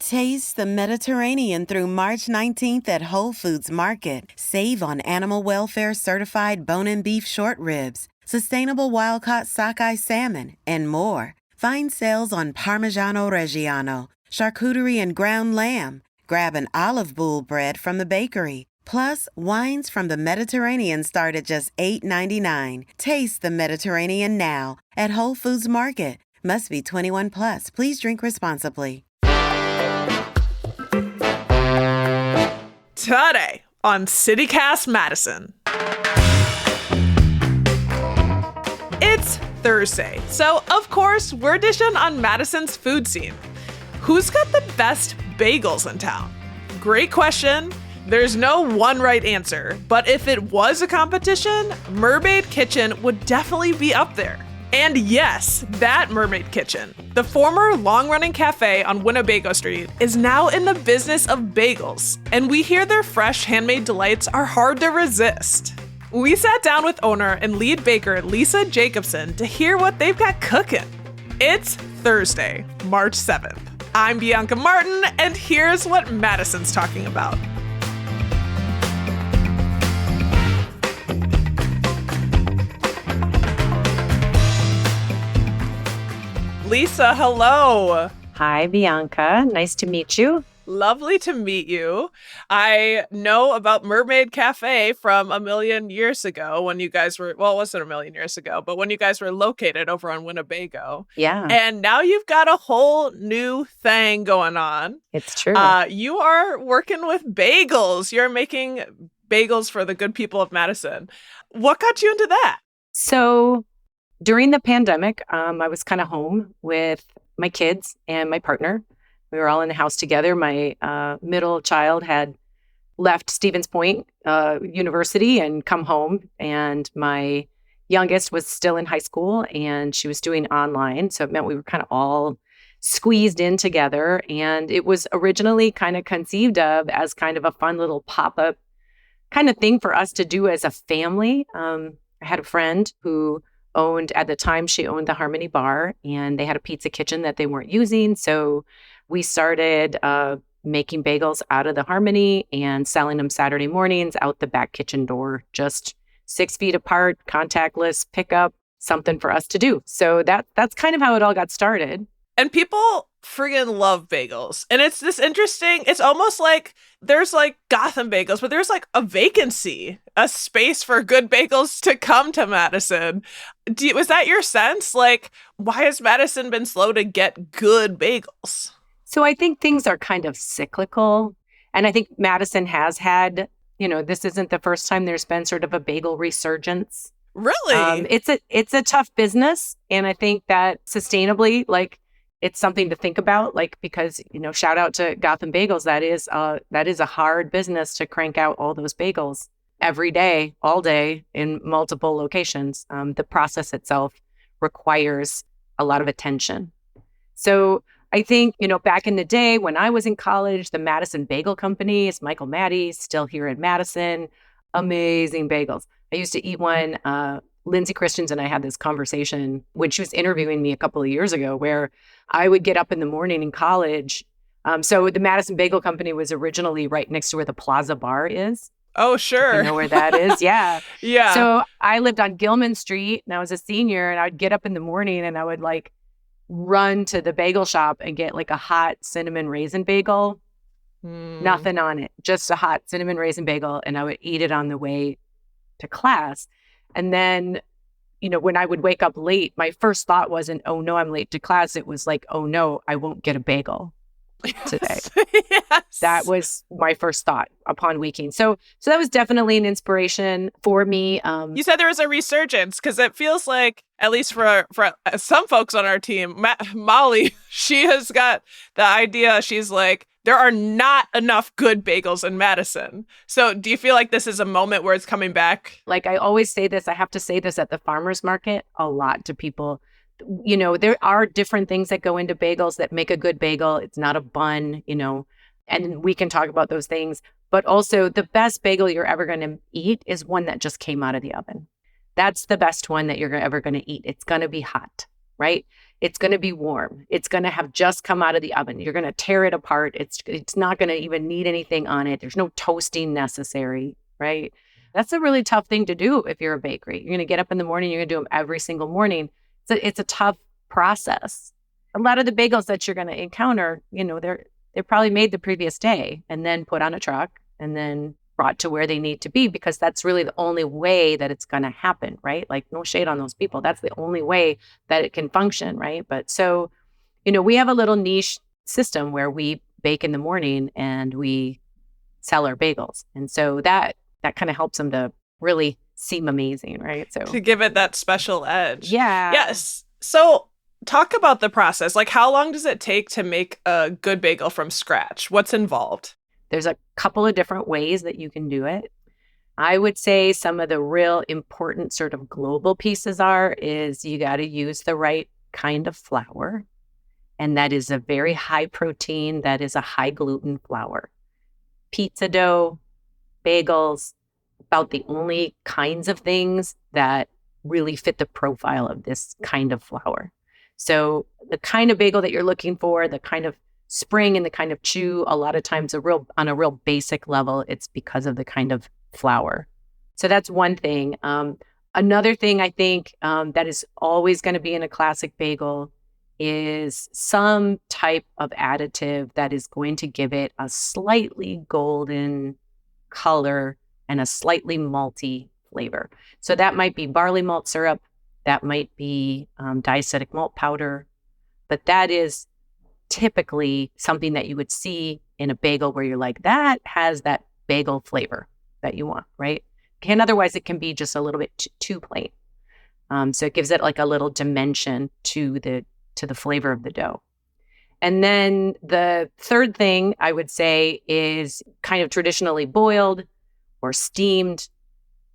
Taste the Mediterranean through March 19th at Whole Foods Market. Save on animal welfare certified bone and beef short ribs, sustainable wild-caught sockeye salmon, and more. Find sales on Parmigiano Reggiano, charcuterie and ground lamb. Grab an olive boule bread from the bakery. Plus, wines from the Mediterranean start at just $8.99. Taste the Mediterranean now at Whole Foods Market. Must be 21 plus. Please drink responsibly. Today on CityCast Madison. It's Thursday, so of course we're dishing on Madison's food scene. Who's got the best bagels in town? Great question. There's no one right answer, but if it was a competition, Mermaid Kitchen would definitely be up there. And yes, that Mermaid Kitchen, the former long-running cafe on Winnebago Street, is now in the business of bagels, and we hear their fresh handmade delights are hard to resist. We sat down with owner and lead baker Lisa Jacobson to hear what they've got cooking. It's Thursday, March 7th. I'm Bianca Martin, and here's what Madison's talking about. Lisa, hello. Hi, Bianca. Nice to meet you. Lovely to meet you. I know about Mermaid Cafe from a million years ago when you guys were, well, it wasn't a million years ago, but when you guys were located over on Winnebago. Yeah. And now you've got a whole new thing going on. It's true. You are working with bagels. You're making bagels for the good people of Madison. What got you into that? So during the pandemic, I was kind of home with my kids and my partner. We were all in the house together. My middle child had left Stevens Point University and come home. And my youngest was still in high school and she was doing online. So it meant we were kind of all squeezed in together. And it was originally kind of conceived of as kind of a fun little pop-up kind of thing for us to do as a family. I had a friend who at the time, she owned the Harmony Bar, and they had a pizza kitchen that they weren't using. So we started making bagels out of the Harmony and selling them Saturday mornings out the back kitchen door, just 6 feet apart, contactless pickup, something for us to do. So that's kind of how it all got started. And people friggin' love bagels. And it's this interesting, it's almost like there's like Gotham bagels, but there's like a vacancy, a space for good bagels to come to Madison. Was that your sense? Like, why has Madison been slow to get good bagels? So I think things are kind of cyclical. And I think Madison has had, this isn't the first time there's been sort of a bagel resurgence. Really? It's a tough business. And I think that sustainably, it's something to think about, because, shout out to Gotham Bagels. That is a hard business to crank out all those bagels every day, all day in multiple locations. The process itself requires a lot of attention. So I think, back in the day when I was in college, the Madison Bagel Company is Michael Maddie's still here in Madison. Amazing bagels. I used to eat one. Lindsay Christians and I had this conversation when she was interviewing me a couple of years ago where I would get up in the morning in college. So the Madison Bagel Company was originally right next to where the Plaza Bar is. Oh, sure. You know where that is? Yeah. Yeah. So I lived on Gilman Street and I was a senior and I'd get up in the morning and I would run to the bagel shop and get a hot cinnamon raisin bagel. Nothing on it, just a hot cinnamon raisin bagel. And I would eat it on the way to class. And then, when I would wake up late, my first thought wasn't, oh no, I'm late to class. It was oh no, I won't get a bagel today. Yes. That was my first thought upon waking. So that was definitely an inspiration for me. You said there was a resurgence because it feels like, at least for some folks on our team, Molly, she has got the idea. She's like, there are not enough good bagels in Madison. So do you feel like this is a moment where it's coming back? I always say this, I have to say this at the farmer's market a lot to people. There are different things that go into bagels that make a good bagel. It's not a bun, and we can talk about those things. But also the best bagel you're ever going to eat is one that just came out of the oven. That's the best one that you're ever going to eat. It's going to be hot, right? It's going to be warm. It's going to have just come out of the oven. You're going to tear it apart. It's not going to even need anything on it. There's no toasting necessary, right? That's a really tough thing to do if you're a bakery. You're going to get up in the morning. You're going to do them every single morning. It's a tough process. A lot of the bagels that you're going to encounter, they're probably made the previous day and then put on a truck and then brought to where they need to be, because that's really the only way that it's going to happen, right? Like, no shade on those people. That's the only way that it can function, right? But so, we have a little niche system where we bake in the morning and we sell our bagels. And so that kind of helps them to really seem amazing, right? So to give it that special edge. Yeah. Yes. So talk about the process. Like, how long does it take to make a good bagel from scratch? What's involved? There's a couple of different ways that you can do it. I would say some of the real important sort of global pieces is you got to use the right kind of flour. And that is a very high protein, that is a high gluten flour. Pizza dough, bagels, about the only kinds of things that really fit the profile of this kind of flour. So the kind of bagel that you're looking for, the kind of spring and the kind of chew, a lot of times on a real basic level, it's because of the kind of flour. So that's one thing. Another thing I think that is always going to be in a classic bagel is some type of additive that is going to give it a slightly golden color and a slightly malty flavor. So that might be barley malt syrup, that might be diacetyl malt powder, but that is typically something that you would see in a bagel where you're like, that has that bagel flavor that you want, right? And otherwise it can be just a little bit too plain. So it gives it like a little dimension to the flavor of the dough. And then the third thing I would say is kind of traditionally boiled or steamed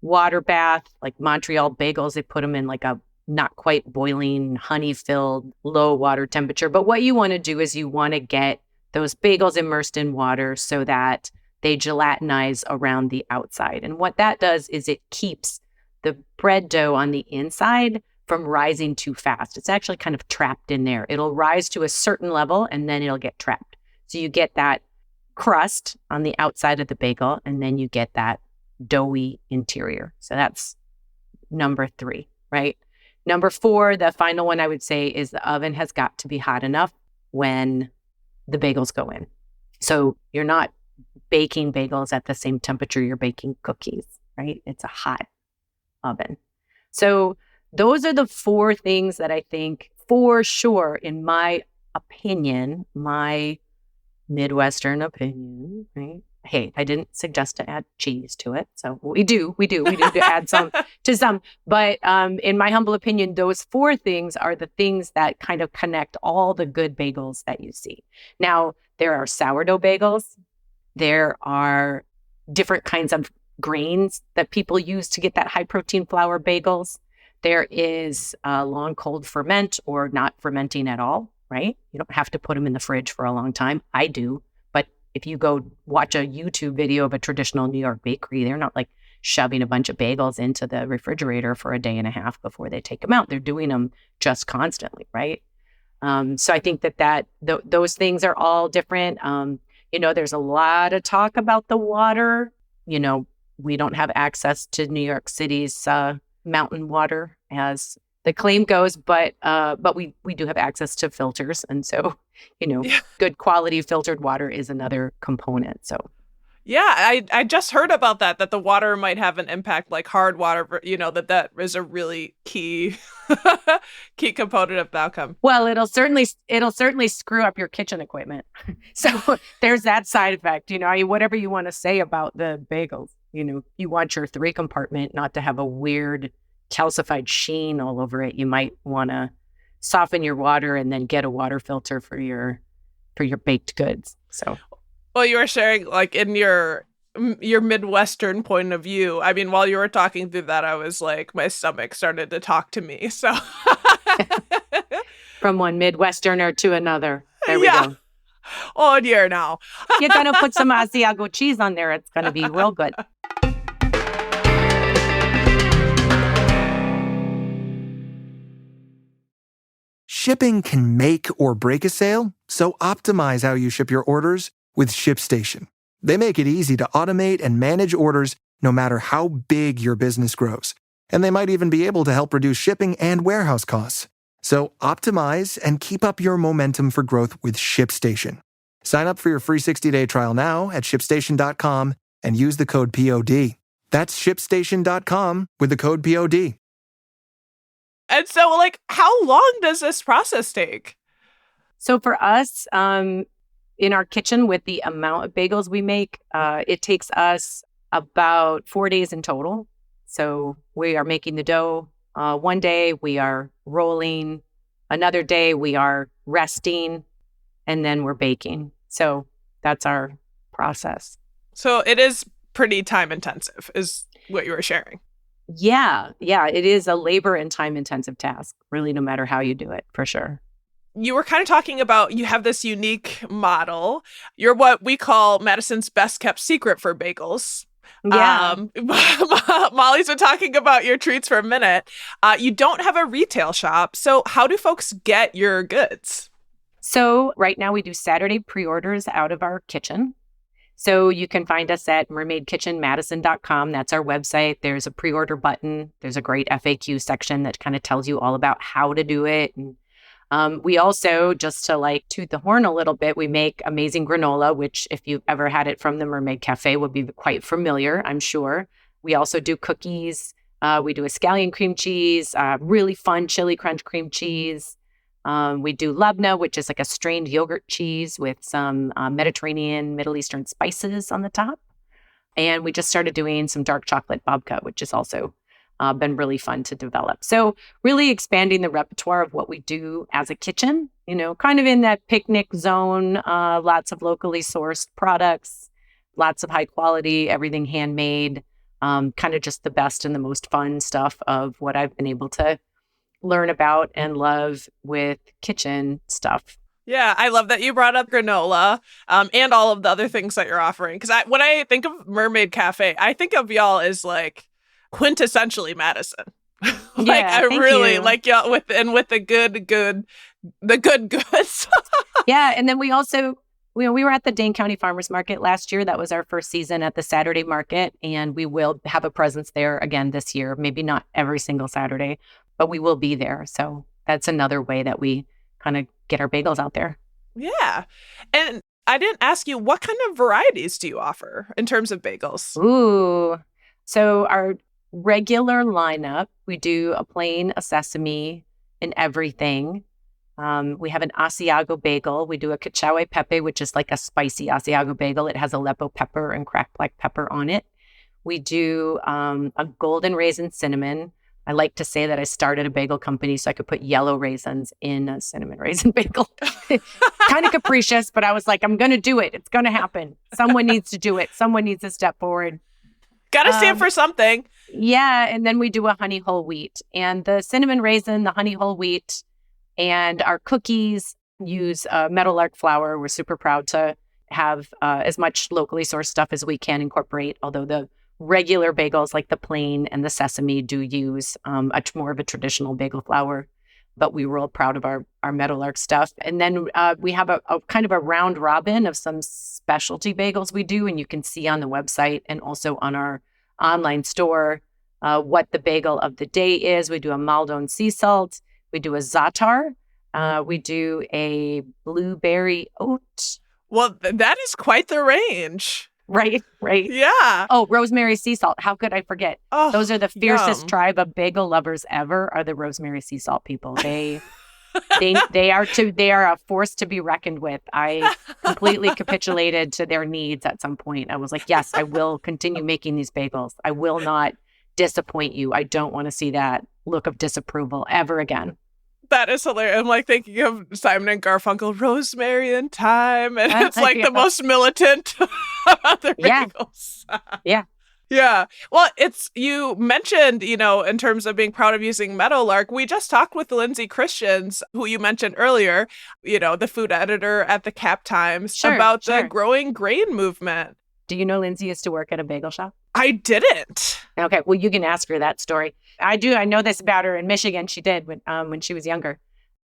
water bath, like Montreal bagels. They put them in like a not quite boiling, honey-filled, low water temperature. But what you want to do is you want to get those bagels immersed in water so that they gelatinize around the outside. And what that does is it keeps the bread dough on the inside from rising too fast. It's actually kind of trapped in there. It'll rise to a certain level and then it'll get trapped. So you get that crust on the outside of the bagel and then you get that doughy interior. So that's number 3, right? Number 4, the final one I would say is the oven has got to be hot enough when the bagels go in. So you're not baking bagels at the same temperature you're baking cookies, right? It's a hot oven. So those are the 4 things that I think for sure, in my opinion, my Midwestern opinion, right? Hey, I didn't suggest to add cheese to it. So we do to add some to some. But in my humble opinion, those 4 things are the things that kind of connect all the good bagels that you see. Now, there are sourdough bagels. There are different kinds of grains that people use to get that high protein flour bagels. There is long cold ferment or not fermenting at all, right? You don't have to put them in the fridge for a long time. I do. If you go watch a YouTube video of a traditional New York bakery, they're not like shoving a bunch of bagels into the refrigerator for a day and a half before they take them out. They're doing them just constantly, right? So I think those things are all different. There's a lot of talk about the water. We don't have access to New York City's mountain water as the claim goes, but we do have access to filters. And so, good quality filtered water is another component. So, yeah, I just heard about that the water might have an impact, like hard water, that is a really key component of the outcome. Well, it'll certainly screw up your kitchen equipment. So there's that side effect, whatever you want to say about the bagels, you want your 3 compartment not to have a weird calcified sheen all over it. You might want to soften your water and then get a water filter for your baked goods. So, well, you were sharing like in your Midwestern point of view. I mean, while you were talking through that, I was like, my stomach started to talk to me. So, from one Midwesterner to another, there we go. Oh dear, now you're gonna put some Asiago cheese on there. It's gonna be real good. Shipping can make or break a sale, so optimize how you ship your orders with ShipStation. They make it easy to automate and manage orders no matter how big your business grows. And they might even be able to help reduce shipping and warehouse costs. So optimize and keep up your momentum for growth with ShipStation. Sign up for your free 60-day trial now at ShipStation.com and use the code POD. That's ShipStation.com with the code POD. And so, like, how long does this process take? So for us, in our kitchen, with the amount of bagels we make, it takes us about 4 days in total. So we are making the dough. One day we are rolling. Another day we are resting. And then we're baking. So that's our process. So it is pretty time intensive, is what you were sharing. Yeah, it is a labor and time intensive task, really, no matter how you do it, for sure. You were kind of talking about you have this unique model. You're what we call Madison's best kept secret for bagels. Yeah. Molly's been talking about your treats for a minute. You don't have a retail shop. So how do folks get your goods? So right now we do Saturday pre-orders out of our kitchen. So you can find us at mermaidkitchenmadison.com. That's our website. There's a pre-order button. There's a great FAQ section that kind of tells you all about how to do it. And we also, just to like toot the horn a little bit, we make amazing granola, which if you've ever had it from the Mermaid Cafe would be quite familiar, I'm sure. We also do cookies. We do a scallion cream cheese, really fun chili crunch cream cheese. We do labna, which is like a strained yogurt cheese with some Mediterranean, Middle Eastern spices on the top. And we just started doing some dark chocolate babka, which has also been really fun to develop. So really expanding the repertoire of what we do as a kitchen, kind of in that picnic zone, lots of locally sourced products, lots of high quality, everything handmade, kind of just the best and the most fun stuff of what I've been able to learn about and love with kitchen stuff. Yeah, I love that you brought up granola and all of the other things that you're offering. Because when I think of Mermaid Cafe, I think of y'all as like quintessentially Madison. I really like y'all with the good goods. Yeah, and then we also we were at the Dane County Farmers Market last year. That was our first season at the Saturday market, and we will have a presence there again this year. Maybe not every single Saturday, but we will be there. So that's another way that we kind of get our bagels out there. Yeah. And I didn't ask you, what kind of varieties do you offer in terms of bagels? Ooh. So our regular lineup, we do a plain, a sesame, and everything. We have an Asiago bagel. We do a cachaue pepe, which is like a spicy Asiago bagel. It has Aleppo pepper and cracked black pepper on it. We do a golden raisin cinnamon. I like to say that I started a bagel company so I could put yellow raisins in a cinnamon raisin bagel. Kind of capricious, but I was like, I'm going to do it. It's going to happen. Someone needs to do it. Someone needs to step forward. Got to stand for something. Yeah. And then we do a honey whole wheat. And the cinnamon raisin, the honey whole wheat, and our cookies use Meadowlark flour. We're super proud to have as much locally sourced stuff as we can incorporate, although the regular bagels like the plain and the sesame do use much more of a traditional bagel flour, but we were all proud of our Meadowlark stuff. And then we have a kind of a round robin of some specialty bagels we do, and you can see on the website and also on our online store what the bagel of the day is. We do a Maldon sea salt, we do a za'atar, we do a blueberry oat. Well, that is quite the range. Right. Yeah. Oh, rosemary sea salt. How could I forget? Oh, those are the fiercest yum. tribe of bagel lovers ever. Are the rosemary sea salt people? They are a force to be reckoned with. I completely capitulated to their needs at some point. I was like, yes, I will continue making these bagels. I will not disappoint you. I don't want to see that look of disapproval ever again. That is hilarious. I'm like thinking of Simon and Garfunkel, Rosemary and Thyme, and it's like the most militant of other bagels. Yeah. Yeah. Well, you mentioned, in terms of being proud of using Meadowlark, we just talked with Lindsay Christians, who you mentioned earlier, the food editor at the Cap Times, about the growing grain movement. Do you know Lindsay used to work at a bagel shop? I didn't. Okay. Well, you can ask her that story. I do. I know this about her in Michigan. She did when she was younger.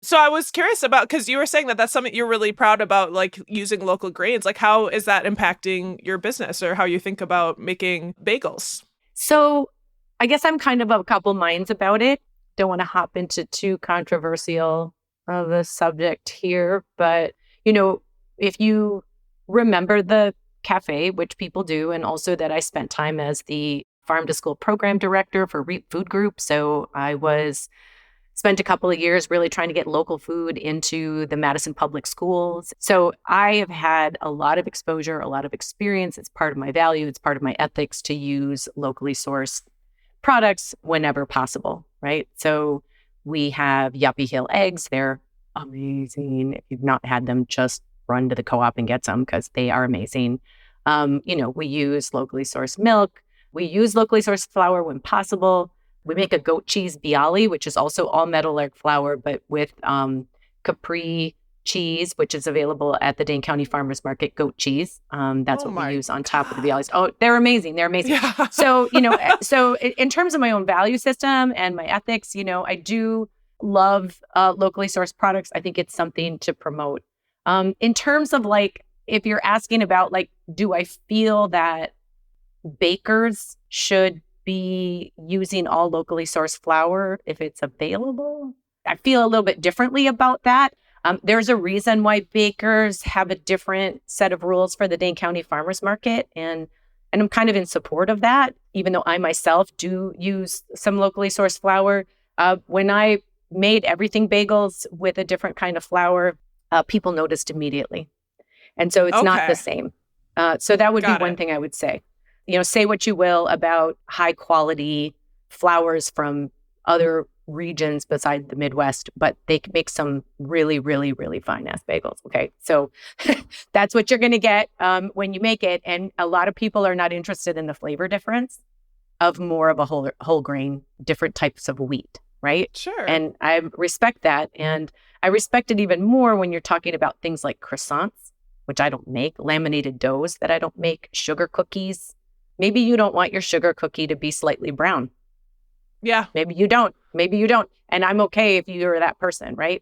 So I was curious about, because you were saying that that's something you're really proud about, like using local grains. Like, how is that impacting your business or how you think about making bagels? So I guess I'm kind of a couple minds about it. Don't want to hop into too controversial of a subject here, but if you remember the cafe, which people do, and also that I spent time as the farm to school program director for REAP Food Group. So I spent a couple of years really trying to get local food into the Madison public schools. So I have had a lot of exposure, a lot of experience. It's part of my value. It's part of my ethics to use locally sourced products whenever possible, right? So we have Yuppie Hill eggs. They're amazing. If you've not had them, just run to the co-op and get some because they are amazing. We use locally sourced milk. We use locally sourced flour when possible. We make a goat cheese bialy, which is also all meadowlark flour, but with Capri cheese, which is available at the Dane County Farmers Market, goat cheese. That's what we use on top of the bialys. Oh, they're amazing. They're amazing. Yeah. So, in terms of my own value system and my ethics, I do love locally sourced products. I think it's something to promote. In terms of if you're asking about do I feel that bakers should be using all locally sourced flour if it's available? I feel a little bit differently about that. There's a reason why bakers have a different set of rules for the Dane County Farmers Market, and I'm kind of in support of that, even though I myself do use some locally sourced flour. When I made everything bagels with a different kind of flour, people noticed immediately. And so it's not the same. So that would be one thing I would say. Say what you will about high quality flours from other regions besides the Midwest, but they can make some really, really, really fine ass bagels. Okay. So that's what you're going to get when you make it. And a lot of people are not interested in the flavor difference of more of a whole grain, different types of wheat. Right. Sure. And I respect that. And I respect it even more when you're talking about things like croissants, which I don't make, laminated doughs that I don't make, sugar cookies. Maybe you don't want your sugar cookie to be slightly brown. Yeah. Maybe you don't. And I'm okay if you're that person, right?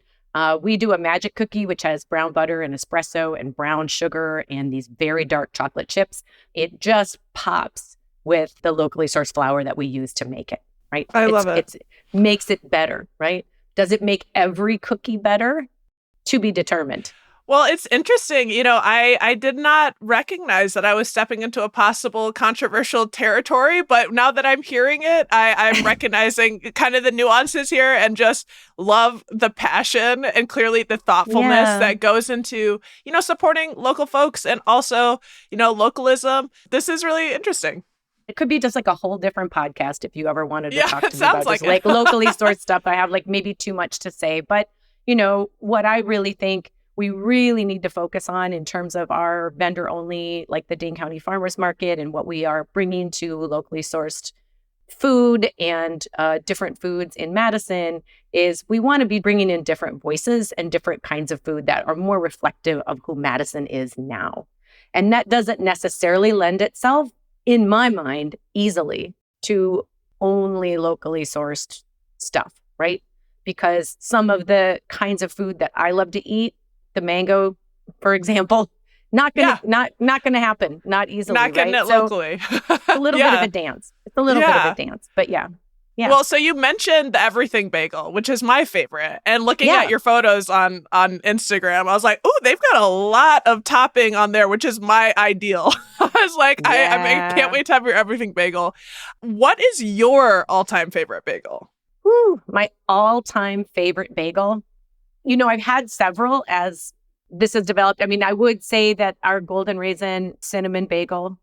We do a magic cookie, which has brown butter and espresso and brown sugar and these very dark chocolate chips. It just pops with the locally sourced flour that we use to make it, right? I love it. It makes it better, right? Does it make every cookie better? To be determined. Well, it's interesting. I did not recognize that I was stepping into a possible controversial territory, but now that I'm hearing it, I'm recognizing kind of the nuances here and just love the passion and clearly the thoughtfulness that goes into, supporting local folks and also, localism. This is really interesting. It could be just a whole different podcast if you ever wanted to talk to me about just locally sourced stuff. I have maybe too much to say, but what I really think we really need to focus on in terms of our vendor only, like the Dane County Farmers Market and what we are bringing to locally sourced food and different foods in Madison is we want to be bringing in different voices and different kinds of food that are more reflective of who Madison is now. And that doesn't necessarily lend itself, in my mind, easily to only locally sourced stuff, right? Because some of the kinds of food that I love to eat, the mango, for example, not gonna happen, not easily. Not getting it locally. It's a little bit of a dance. It's a little bit of a dance, but yeah. Well, so you mentioned the everything bagel, which is my favorite. And looking at your photos on Instagram, I was like, oh, they've got a lot of topping on there, which is my ideal. I was like, I can't wait to have your everything bagel. What is your all-time favorite bagel? My all-time favorite bagel. I've had several as this has developed. I mean, I would say that our golden raisin cinnamon bagel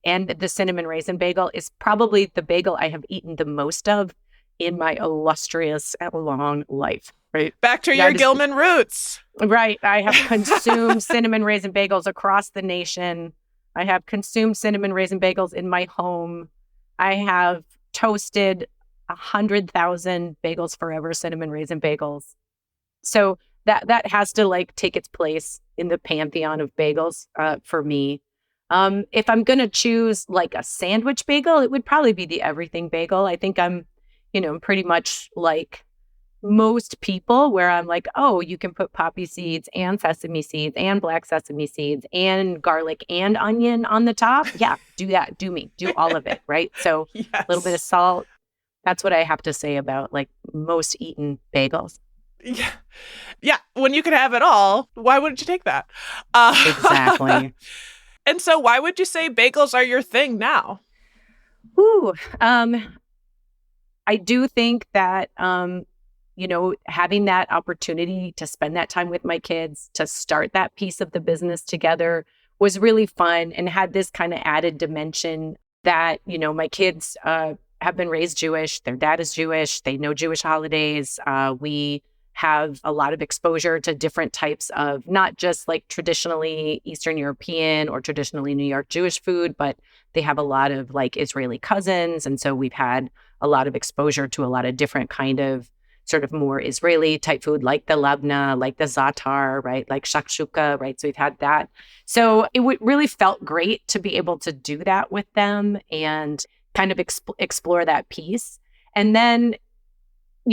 and the cinnamon raisin bagel is probably the bagel I have eaten the most of in my illustrious long life. Right. Back to your Gilman roots. Right. I have consumed cinnamon raisin bagels across the nation. I have consumed cinnamon raisin bagels in my home. I have toasted 100,000 Bagels Forever cinnamon raisin bagels. So that has to take its place in the pantheon of bagels for me. If I'm going to choose a sandwich bagel, it would probably be the everything bagel. I think I'm, pretty much most people where I'm like, oh, you can put poppy seeds and sesame seeds and black sesame seeds and garlic and onion on the top. Yeah, do that. Do all of it. Right. So a little bit of Yes. salt. That's what I have to say about like most eaten bagels. Yeah. Yeah. When you could have it all, why wouldn't you take that? Exactly. And so why would you say bagels are your thing now? Ooh, I do think that, having that opportunity to spend that time with my kids, to start that piece of the business together was really fun and had this kind of added dimension that, my kids have been raised Jewish. Their dad is Jewish. They know Jewish holidays. We have a lot of exposure to different types of not just like traditionally Eastern European or traditionally New York Jewish food, but they have a lot of like Israeli cousins. And so we've had a lot of exposure to a lot of different kind of sort of more Israeli type food, like the labna, like the za'atar, right? Like shakshuka, right? So we've had that. So it really felt great to be able to do that with them and kind of explore that piece. And then,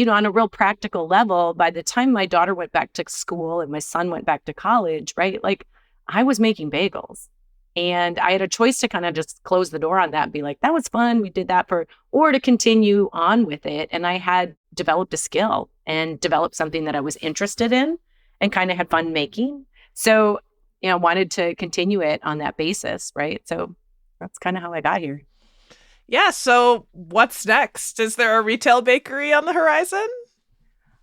on a real practical level, by the time my daughter went back to school and my son went back to college, right? Like I was making bagels. And I had a choice to kind of just close the door on that and be like, that was fun. We did that or to continue on with it. And I had developed a skill and developed something that I was interested in and kind of had fun making. So, wanted to continue it on that basis, right? So that's kind of how I got here. Yeah. So what's next? Is there a retail bakery on the horizon?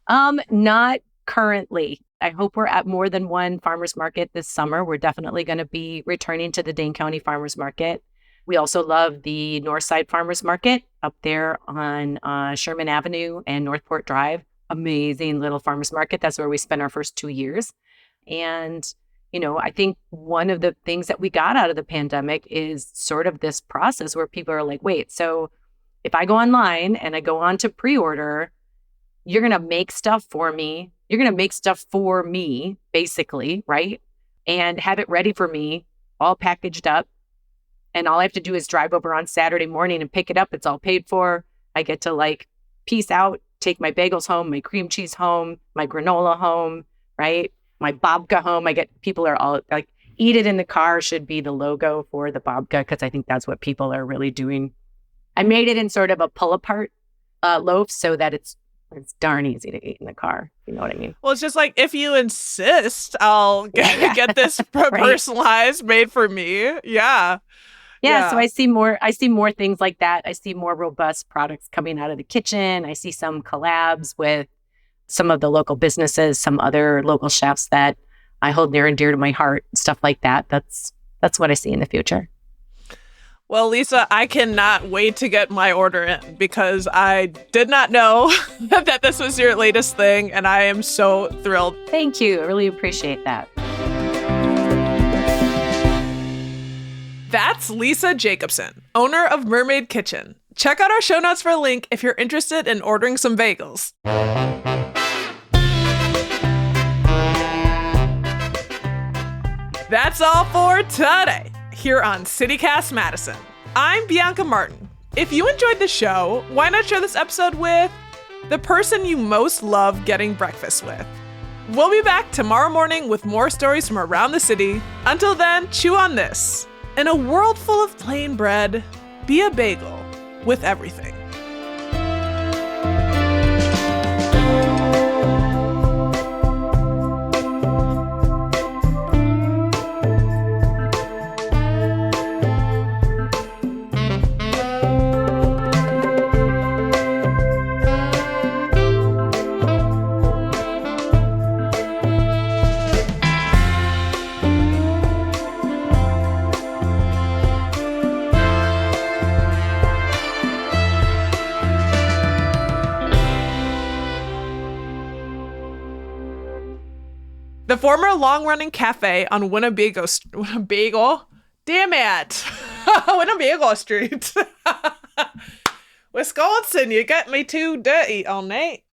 Not currently. I hope we're at more than one farmers market this summer. We're definitely going to be returning to the Dane County Farmers Market. We also love the Northside Farmers Market up there on Sherman Avenue and Northport Drive. Amazing little farmers market. That's where we spent our first 2 years. And, I think one of the things that we got out of the pandemic is sort of this process where people are like, wait, so if I go online and I go on to pre-order, you're going to make stuff for me. You're going to make stuff for me, basically, right? And have it ready for me, all packaged up. And all I have to do is drive over on Saturday morning and pick it up. It's all paid for. I get to like piece out, take my bagels home, my cream cheese home, my granola home, right? My babka home. People are all like, eat it in the car should be the logo for the babka because I think that's what people are really doing. I made it in sort of a pull apart loaf so that it's darn easy to eat in the car. You know what I mean? Well, it's just like, if you insist, I'll get this personalized, made for me. Yeah. So I see more things like that. I see more robust products coming out of the kitchen. I see some collabs with some of the local businesses, some other local chefs that I hold near and dear to my heart, stuff like that. That's what I see in the future. Well, Lisa, I cannot wait to get my order in because I did not know that this was your latest thing, and I am so thrilled. Thank you. I really appreciate that. That's Lisa Jacobson, owner of Mermaid Kitchen. Check out our show notes for a link if you're interested in ordering some bagels. That's all for today here on CityCast Madison. I'm Bianca Martin. If you enjoyed the show, why not share this episode with the person you most love getting breakfast with? We'll be back tomorrow morning with more stories from around the city. Until then, chew on this. In a world full of plain bread, be a bagel with everything. The former long-running cafe on Winnebago, damn it, Winnebago Street, Wisconsin, you got me too dirty all night.